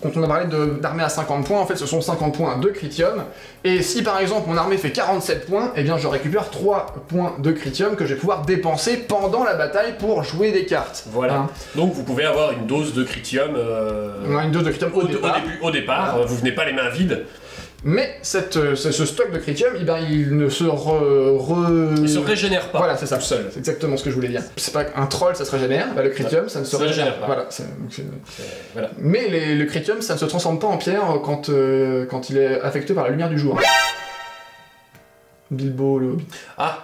quand on a parlé d'armée à 50 points, en fait ce sont 50 points de critium. Et si par exemple mon armée fait 47 points, eh bien je récupère 3 points de critium que je vais pouvoir dépenser pendant la bataille pour jouer des cartes. Voilà. Hein. Donc vous pouvez avoir une dose de critium On a une dose de critium au départ. au départ. Voilà. Vous venez pas les mains vides. Mais ce stock de Critium, eh ben, il ne se Il se régénère pas. Voilà, c'est ça. Tout seul. C'est exactement ce que je voulais dire. C'est pas qu'un troll, ça se régénère. Bah, le Critium, ça ne se régénère pas. Voilà, Voilà. Mais le Critium, ça ne se transforme pas en pierre quand il est affecté par la lumière du jour. Bilbo le Hobbit. Ah.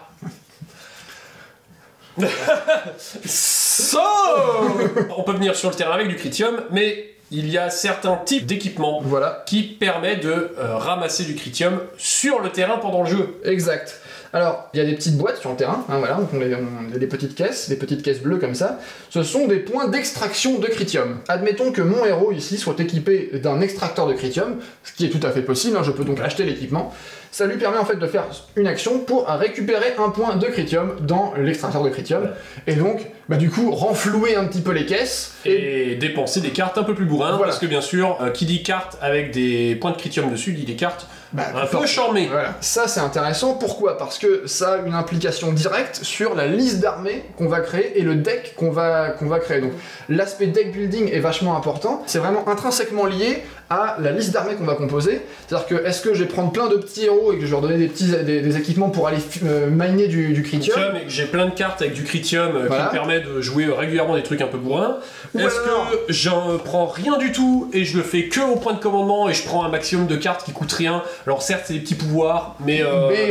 On peut venir sur le terrain avec du Critium, mais il y a certains types d'équipements Voilà. qui permettent de ramasser du Critium sur le terrain pendant le jeu. Exact. Alors, il y a des petites boîtes sur le terrain, hein, voilà, donc on a des petites caisses bleues comme ça. Ce sont des points d'extraction de Critium. Admettons que mon héros ici soit équipé d'un extracteur de Critium, ce qui est tout à fait possible, hein, je peux donc acheter l'équipement. Ça lui permet en fait de faire une action pour récupérer un point de Critium dans l'extracteur de Critium, et donc, bah, du coup, renflouer un petit peu les caisses. Et dépenser des cartes un peu plus bourrin, Voilà. parce que bien sûr, qui dit carte avec des points de Critium dessus, dit des cartes un peu charmées. Voilà. Ça c'est intéressant, pourquoi? Parce que ça a une implication directe sur la liste d'armées qu'on va créer et le deck qu'on va créer. Donc l'aspect deck building est vachement important, c'est vraiment intrinsèquement lié à la liste d'armées qu'on va composer. C'est-à-dire que est-ce que je vais prendre plein de petits héros et que je vais leur donner des équipements pour aller miner du Critium, Et que j'ai plein de cartes avec du Critium Voilà. qui me permet de jouer régulièrement des trucs un peu bourrins. Ou Est-ce alors- que j'en prends rien du tout et je le fais que au point de commandement et je prends un maximum de cartes qui coûtent rien? Alors certes c'est des petits pouvoirs, mais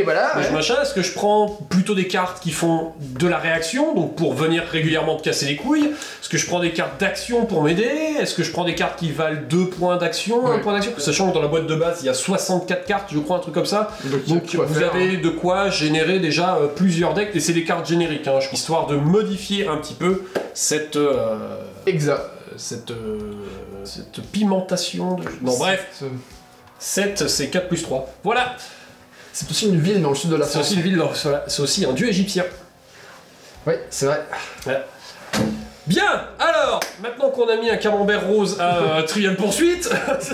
voilà, mais ouais. machin, est-ce que je prends plutôt des cartes qui font de la réaction, donc pour venir régulièrement te casser les couilles? Est-ce que je prends des cartes d'action pour m'aider? Est-ce que je prends des cartes qui valent 2 points d'action, 1 Ouais. point d'action? Sachant que dans la boîte de base il y a 64 cartes, je crois, un truc comme ça. Donc tu vas vous faire, avez de quoi générer déjà plusieurs decks, et c'est des cartes génériques, hein, histoire de modifier un petit peu cette pimentation de... Non bref, 7 c'est 4 plus 3. Voilà, C'est aussi une ville dans le sud de la c'est France. aussi une ville, c'est aussi un dieu égyptien. Oui, c'est vrai. Voilà. Bien, alors, maintenant qu'on a mis un camembert rose à Trivial Poursuite,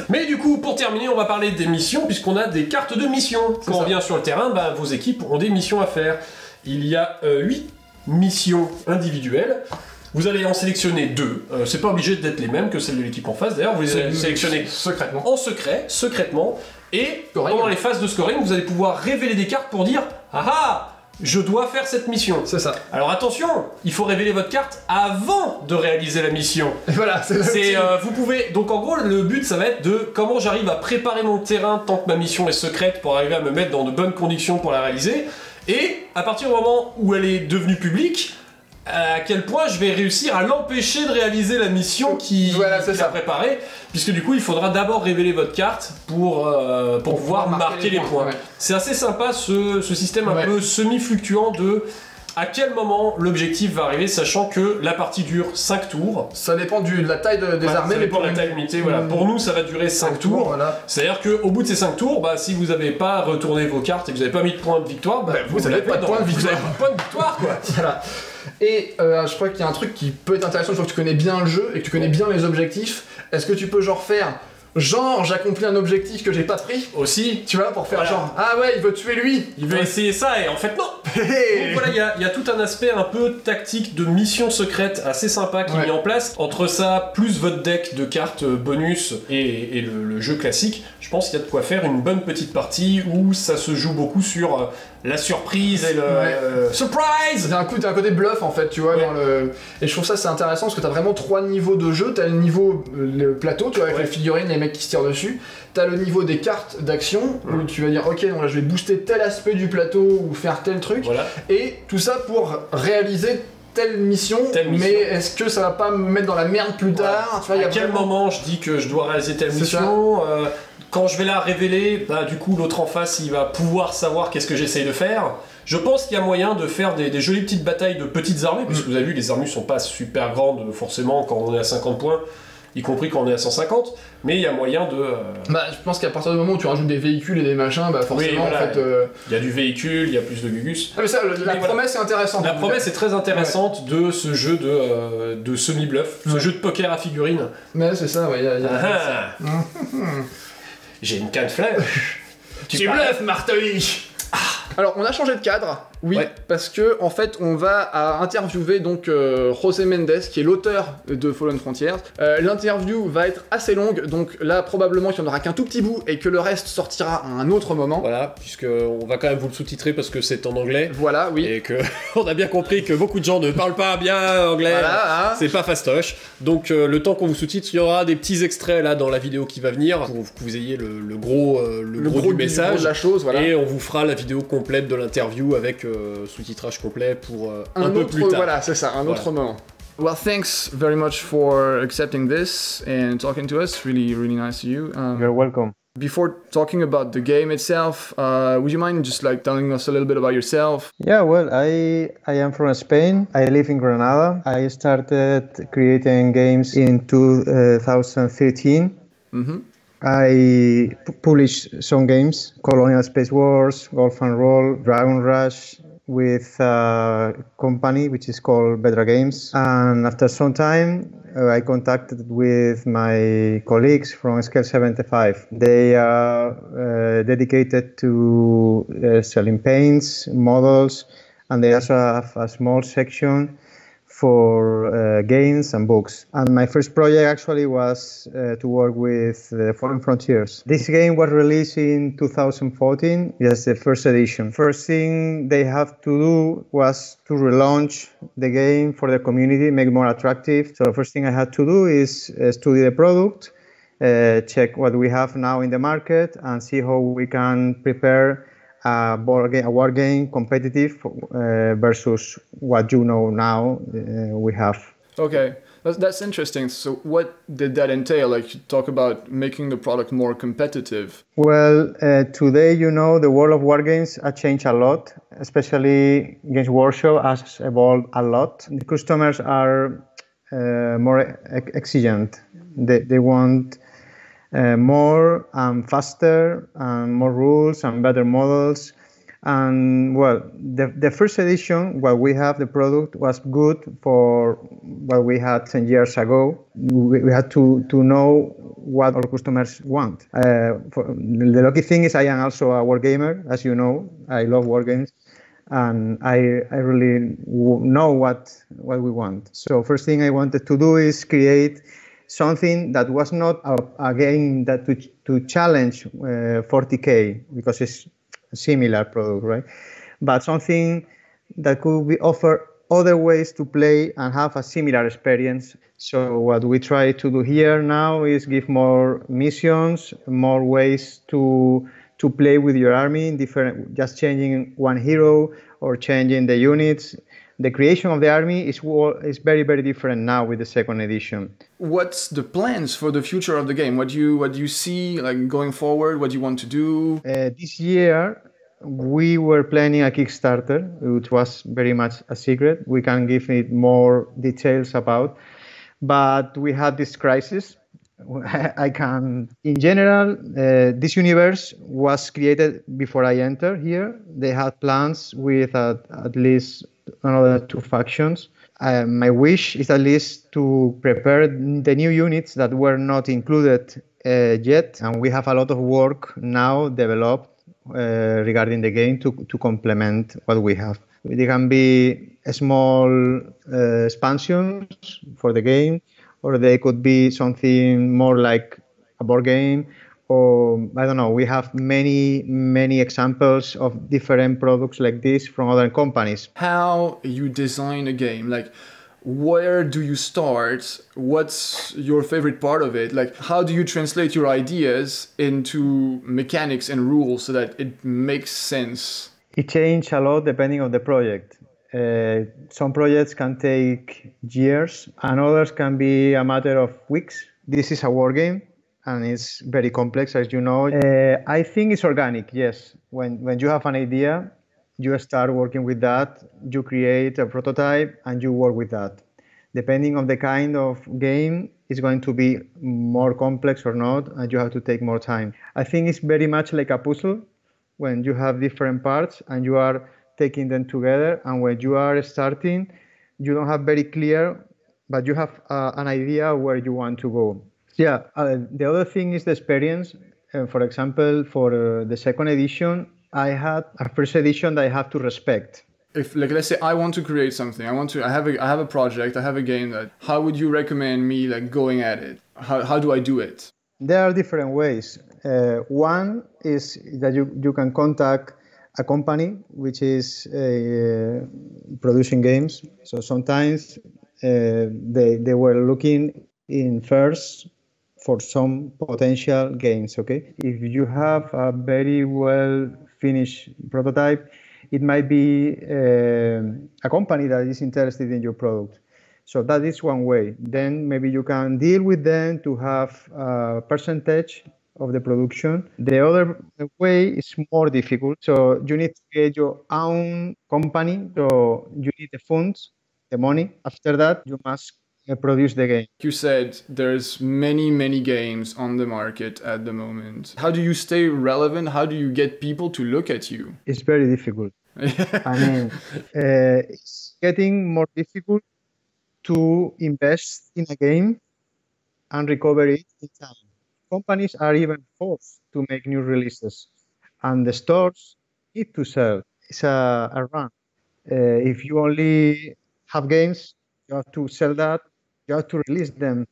mais du coup, pour terminer, on va parler des missions, puisqu'on a des cartes de missions. Quand on ça. vient sur le terrain, bah, vos équipes ont des missions à faire. Il y a 8 missions individuelles. Vous allez en sélectionner 2. C'est pas obligé d'être les mêmes que celles de l'équipe en face, d'ailleurs, vous les allez sélectionner secrètement. en secret, secrètement, et Scoring. pendant les phases de scoring, vous allez pouvoir révéler des cartes pour dire « Ah ah, je dois faire cette mission ». C'est ça. Alors attention, il faut révéler votre carte avant de réaliser la mission. Et voilà, c'est Vous pouvez, donc en gros le but ça va être de comment j'arrive à préparer mon terrain tant que ma mission est secrète pour arriver à me mettre dans de bonnes conditions pour la réaliser, et à partir du moment où elle est devenue publique, à quel point je vais réussir à l'empêcher de réaliser la mission qu'il a préparée, puisque du coup il faudra d'abord révéler votre carte pour pouvoir marquer les points. Ouais. C'est assez sympa ce système un Ouais. peu semi-fluctuant de à quel moment l'objectif va arriver, sachant que la partie dure 5 tours. Ça dépend de la taille des armées, Ça dépend de la taille limitée, voilà. Pour nous ça va durer 5 tours. Voilà. C'est-à-dire qu'au bout de ces 5 tours, bah, si vous n'avez pas retourné vos cartes et que vous n'avez pas mis de points de victoire, bah, vous n'avez pas de points de Vous victoire. avez pas de points de victoire, quoi. Voilà. Et je crois qu'il y a un truc qui peut être intéressant, je crois que tu connais bien le jeu et que tu connais bien les objectifs. Est-ce que tu peux genre faire j'accomplis un objectif que j'ai pas pris, Aussi, tu vois, pour faire Voilà. genre ah ouais il veut tuer lui. il veut essayer ça et en fait non. Donc voilà, il y a tout un aspect un peu tactique de mission secrète assez sympa qui est Ouais. mis en place. Entre ça, plus votre deck de cartes bonus et le jeu classique, je pense qu'il y a de quoi faire une bonne petite partie où ça se joue beaucoup sur la surprise et le surprise. T'as un côté bluff en fait, tu vois, Ouais. dans le... Et je trouve ça c'est intéressant parce que t'as vraiment 3 niveaux de jeu. T'as le niveau, le plateau, tu vois, avec Ouais. les figurines, les mecs qui se tirent dessus. T'as le niveau des cartes d'action, où tu vas dire, ok, donc là je vais booster tel aspect du plateau ou faire tel truc. Voilà. Et tout ça pour réaliser telle mission, Telle mission. mais est-ce que ça va pas me mettre dans la merde plus tard? Tu vois, il y À a quel vraiment- moment je dis que je dois réaliser telle C'est mission quand je vais la révéler, bah, du coup l'autre en face il va pouvoir savoir qu'est-ce que j'essaye de faire. Je pense qu'il y a moyen de faire des jolies petites batailles de petites armées, puisque vous avez vu les armées sont pas super grandes forcément quand on est à 50 points, y compris quand on est à 150, mais il y a moyen de... Bah, je pense qu'à partir du moment où tu rajoutes des véhicules et des machins, bah forcément voilà. en fait... Il y a du véhicule, il y a plus de gugus. Ah mais ça, la voilà. promesse est intéressante. La promesse est très intéressante de ce jeu de semi-bluff, ce Ouais. jeu de poker à figurines. Mais c'est ça, ouais, il y a... Ah ah. J'ai une canne flèche. Tu bluffes, Martelly. Alors, on a changé de cadre, Oui, Ouais. parce que en fait, on va interviewer donc José Mendes, qui est l'auteur de Fallen Frontiers. L'interview va être assez longue, donc là probablement qu'il n'y en aura qu'un tout petit bout et que le reste sortira à un autre moment. Voilà, puisqu'on va quand même vous le sous-titrer parce que c'est en anglais. Voilà, oui. Et que on a bien compris que beaucoup de gens ne parlent pas bien anglais. Voilà, hein. C'est pas fastoche. Donc le temps qu'on vous sous-titre, il y aura des petits extraits là dans la vidéo qui va venir pour que vous ayez le gros, le gros du message. gros de la chose, voilà. Et on vous fera la vidéo complète de l'interview avec sous-titrage complet pour un peu autre, plus tard. Voilà, c'est ça, un autre moment. Well, thanks very much for accepting this and talking to us. Really, really nice of you. You're welcome. Before talking about the game itself, would you mind just like telling us a little bit about yourself? Yeah, well, I am from Spain. I live in Granada. I started creating games in 2013. Mm-hmm. I published some games: Colonial Space Wars, Golf and Roll, Dragon Rush, with a company which is called Bedra Games. And after some time, I contacted with my colleagues from Scale 75. They are dedicated to selling paints, models, and they also have a small section for games and books. And my first project actually was to work with Fallen Frontiers. This game was released in 2014, yes, the first edition. First thing they have to do was to relaunch the game for the community, make it more attractive. So the first thing I had to do is study the product, check what we have now in the market, and see how we can prepare a war game competitive versus what you know now we have. Okay, that's interesting. So what did that entail? Like, you talk about making the product more competitive. Well, today, you know, the world of war games has changed a lot, especially Games Workshop has evolved a lot. The customers are more exigent. They want more and faster and more rules and better models. And well, the first edition, what we have, the product was good for what we had 10 years ago. We had to know what our customers want. The lucky thing is I am also a war gamer, as you know. I love war games. And I really know what we want. So first thing I wanted to do is create something that was not a game that to challenge 40K, because it's a similar product, right? But something that could be offer other ways to play and have a similar experience. So what we try to do here now is give more missions, more ways to play with your army, different, just changing one hero or changing the units. The creation of the army is very, very different now with the second edition. What's the plans for the future of the game? What do you see like going forward? What do you want to do? This year, we were planning a Kickstarter, which was very much a secret. We can give it more details about, but we had this crisis. In general, this universe was created before I entered here. They had plans with at least another 2 factions. My wish is at least to prepare the new units that were not included yet, and we have a lot of work now developed regarding the game to complement what we have. There can be small expansions for the game, or they could be something more like a board game, or I don't know. We have many examples of different products like this from other companies. How you design a game, like where do you start? What's your favorite part of it? Like, how do you translate your ideas into mechanics and rules so that it makes sense? It changes a lot depending on the project. Some projects can take years, and others can be a matter of weeks. This is a war game, and it's very complex, as you know. I think it's organic, yes. When you have an idea, you start working with that, you create a prototype, and you work with that. Depending on the kind of game, it's going to be more complex or not, and you have to take more time. I think it's very much like a puzzle, when you have different parts and you are taking them together, and when you are starting, you don't have very clear, but you have an idea where you want to go. Yeah, the other thing is the experience. For example, for the second edition, I had a first edition that I have to respect. If, like, let's say I want to create something, I have a project, I have a game that, how would you recommend me like going at it? How do I do it? There are different ways. One is that you can contact a company which is producing games. So sometimes they were looking in first for some potential games. Okay, if you have a very well finished prototype, it might be a company that is interested in your product. So that is one way. Then maybe you can deal with them to have a percentage of the production. The other way is more difficult. So you need to get your own company. So you need the funds, the money. After that, you must produce the game. You said there's many games on the market at the moment. How do you stay relevant? How do you get people to look at you? It's very difficult. I mean, it's getting more difficult to invest in a game and recover it in time. Companies are even forced to make new releases, and the stores need to sell. It's a run. If you only have games, you have to sell that, you have to release them.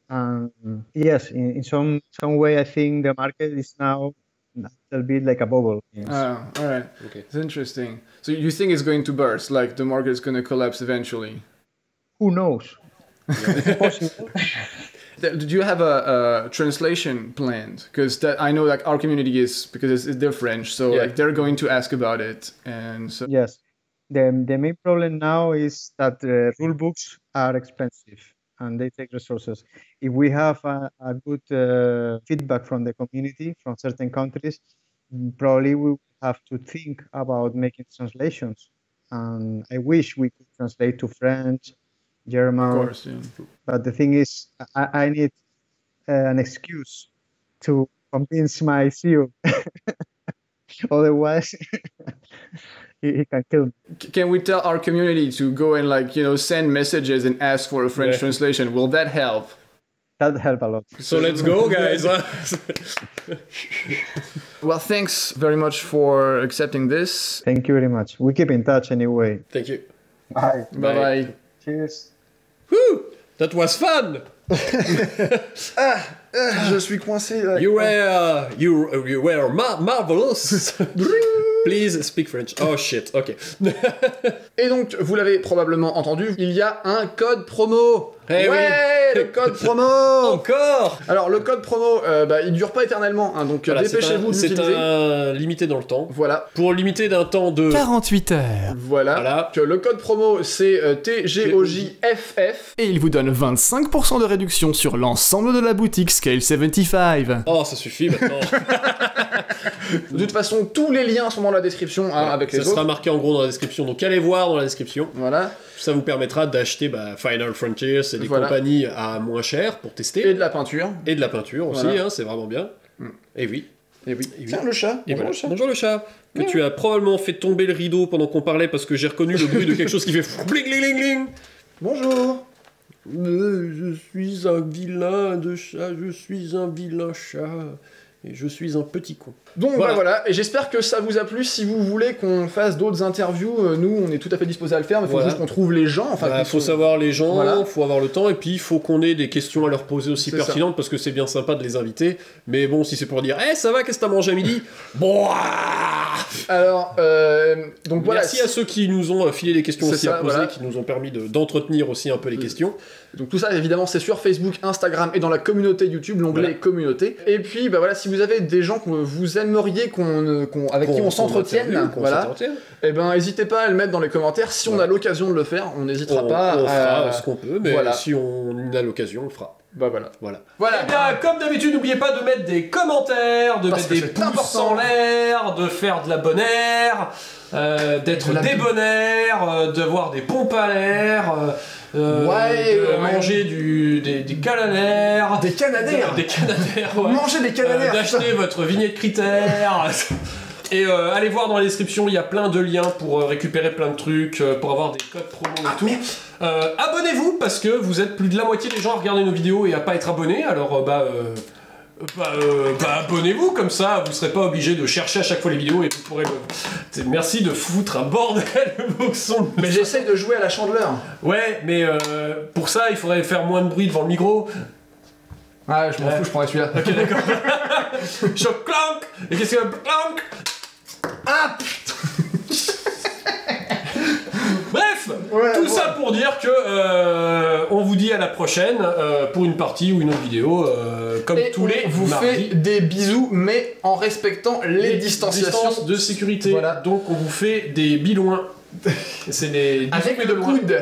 And yes, in some way, I think the market is now a little bit like a bubble. Yes. Oh, all right. Okay. It's interesting. So you think it's going to burst, like the market is going to collapse eventually? Who knows? It's possible. Do you have a translation planned? Because I know like our community is, because they're French, so like they're going to ask about it, and so. Yes, the main problem now is that the rule books are expensive and they take resources. If we have a good feedback from the community from certain countries, probably we will have to think about making translations. And I wish we could translate to French, German. Of course, yeah. But the thing is, I need an excuse to convince my CEO. Otherwise, he can kill me. Can we tell our community to go and like, send messages and ask for a French translation? Will that help? That help a lot. So let's go, guys. Well, thanks very much for accepting this. Thank you very much. We keep in touch anyway. Thank you. Bye. Bye. Cheers. Woo! That was fun. Je suis coincé. Là. You were marvelous. Please speak French. Oh shit. Ok. Et donc, vous l'avez probablement entendu, il y a un code promo. Eh ouais, oui. le code promo. Encore. Alors le code promo, il dure pas éternellement, hein, donc voilà, dépêchez-vous de l'utiliser. C'est limité dans le temps. Voilà. Pour limiter d'un temps de 48 heures. Voilà. Que le code promo c'est TGOJFF. Et il vous donne 25% de réduction sur l'ensemble de la boutique Scale 75. Oh, ça suffit maintenant. De toute façon, tous les liens sont dans la description, hein, avec les autres. Ça sera marqué en gros dans la description, donc allez voir dans la description. Voilà. Ça vous permettra d'acheter Final Frontiers et des compagnies à moins cher pour tester. Et de la peinture. Et de la peinture aussi, hein, c'est vraiment bien. Et oui. Et oui. Tiens, le chat. Et voilà. Bonjour le chat. Que tu as probablement fait tomber le rideau pendant qu'on parlait parce que j'ai reconnu le bruit de quelque chose qui fait bling bling bling bling. Bonjour. Je suis un vilain de chat, je suis un vilain chat. Et je suis un petit con. Donc voilà, et j'espère que ça vous a plu. Si vous voulez qu'on fasse d'autres interviews, nous on est tout à fait disposés à le faire, mais il faut juste qu'on trouve les gens. Enfin, faut savoir les gens, faut avoir le temps, et puis il faut qu'on ait des questions à leur poser aussi pertinentes, parce que c'est bien sympa de les inviter. Mais bon, si c'est pour dire, hey, ça va, qu'est-ce que t'as mangé à midi? Bon. Alors, donc voilà. Merci à ceux qui nous ont filé des questions aussi à poser, qui nous ont permis d'entretenir aussi un peu les questions. Donc tout ça, évidemment, c'est sur Facebook, Instagram et dans la communauté YouTube, l'onglet communauté. Et puis, voilà, si vous avez des gens que vous aimeriez avec qui on s'entretienne, et n'hésitez pas à le mettre dans les commentaires. Si on a l'occasion de le faire, on n'hésitera pas. On fera ce qu'on peut, mais si on a l'occasion, on le fera. Voilà. Et bien, comme d'habitude, n'oubliez pas de mettre des commentaires, de mettre des pouces en l'air, de faire de la bonne air, d'être débonnaire, de voir des pompes à l'air. De manger des canadaires. Des canadaires. Manger des canadaires. D'acheter votre vignette critère. Et allez voir dans la description, il y a plein de liens pour récupérer plein de trucs, pour avoir des codes promo et tout. Abonnez-vous parce que vous êtes plus de la moitié des gens à regarder nos vidéos et à pas être abonnés. Alors abonnez-vous, comme ça, vous serez pas obligé de chercher à chaque fois les vidéos et vous pourrez Merci de foutre un bordel vos sons. Mais j'essaye de jouer à la chandeleur. Ouais, mais pour ça, il faudrait faire moins de bruit devant le micro. Ah, je m'en fous, je prendrai celui-là. Ok, d'accord. Choc clank. Et qu'est-ce que clank? Ah Bref, Ouais, tout ça pour dire que on vous dit à la prochaine pour une partie ou une autre vidéo, comme Et tous les vous mardis. fait des bisous, mais en respectant les distanciations. Distances de sécurité. Voilà. Donc on vous fait des biloins. C'est des Avec bisous le de loin. coude.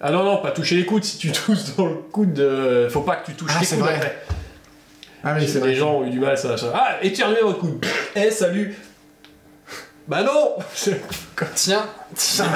Ah non, non, pas toucher les coudes. Si tu tousses dans le coude, faut pas que tu touches Ah, les c'est coudes vrai. après. Ah oui, c'est Les vrai. gens ont eu du mal, ça. Ah, éternuer dans le coude. Eh, salut. Bah non. Tiens. Tiens.